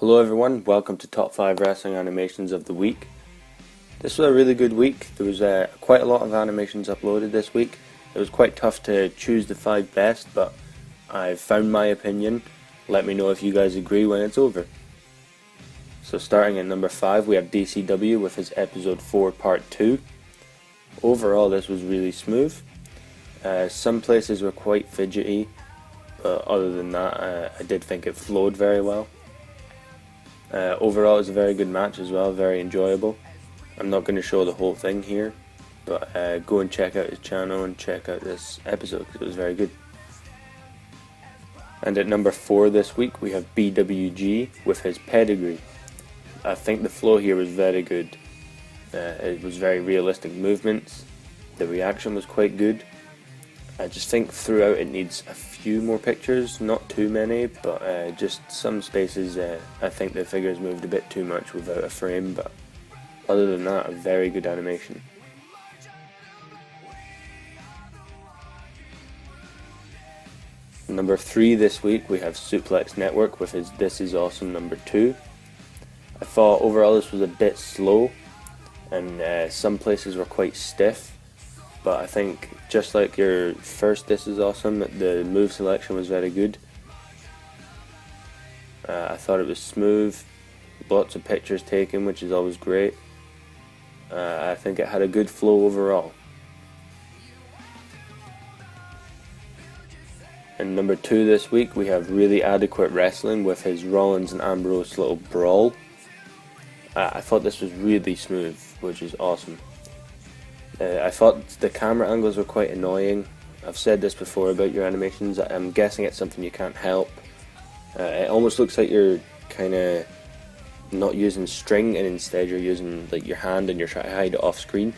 Hello everyone, welcome to Top 5 Wrestling Animations of the Week. This was a really good week. There was quite a lot of animations uploaded this week. It was quite tough to choose the 5 best, but I've found my opinion. Let me know if you guys agree when it's over. So starting at number 5 we have DCW with his episode 4 part 2. Overall this was really smooth. Some places were quite fidgety, but other than that I did think it flowed very well. Overall it was a very good match as well, very enjoyable. I'm not going to show the whole thing here, but go and check out his channel and check out this episode because it was very good. And at number 4 this week we have BWG with his Pedigree. I think the flow here was very good. It was very realistic movements, the reaction was quite good. I just think throughout it needs a few more pictures, not too many, but just some spaces I think the figures moved a bit too much without a frame, but other than that, a very good animation. Number 3 this week we have SuplexNetwork with his This Is Awesome number 2. I thought overall this was a bit slow and some places were quite stiff. But I think just like your first This Is Awesome, the move selection was very good. I thought it was smooth, lots of pictures taken, which is always great. I think it had a good flow overall. And number 2 this week we have Really Adequate Wrestling with his Rollins and Ambrose little brawl. I thought this was really smooth, which is awesome. I thought the camera angles were quite annoying. I've said this before about your animations. I'm guessing it's something you can't help. It almost looks like you're kind of not using string and instead you're using like your hand and you're trying to hide it off screen.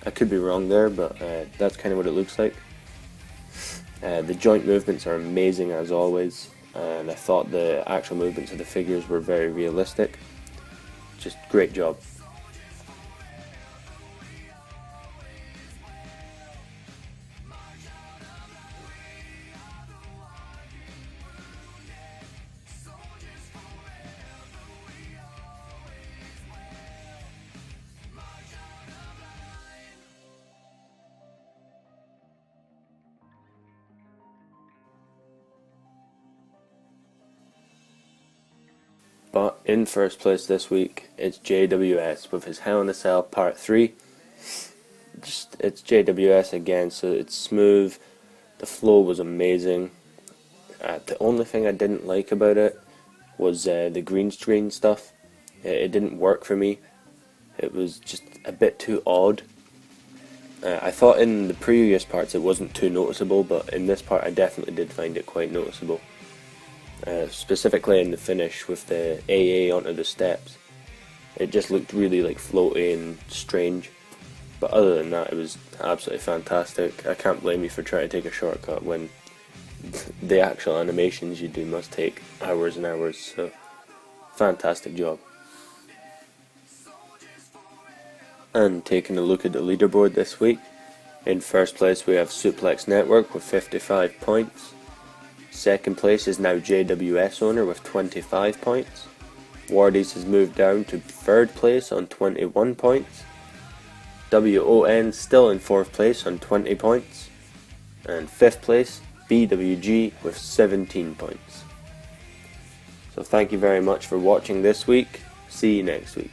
I could be wrong there, but that's kind of what it looks like. The joint movements are amazing as always, and I thought the actual movements of the figures were very realistic. Just great job. But in first place this week, it's JWS with his Hell in a Cell Part 3. It's JWS again, so it's smooth. The flow was amazing. The only thing I didn't like about it was the green screen stuff. It didn't work for me. It was just a bit too odd. I thought in the previous parts it wasn't too noticeable, but in this part I definitely did find it quite noticeable. Specifically in the finish with the AA onto the steps. It just looked really like floaty and strange. But other than that, it was absolutely fantastic. I can't blame you for trying to take a shortcut when the actual animations you do must take hours and hours. So, fantastic job. And taking a look at the leaderboard this week, in first place we have SuplexNetwork with 55 points. Second place is now Jwsowner with 25 points. Wardyz has moved down to third place on 21 points. W.O.N still in fourth place on 20 points. And fifth place, BWG with 17 points. So thank you very much for watching this week. See you next week.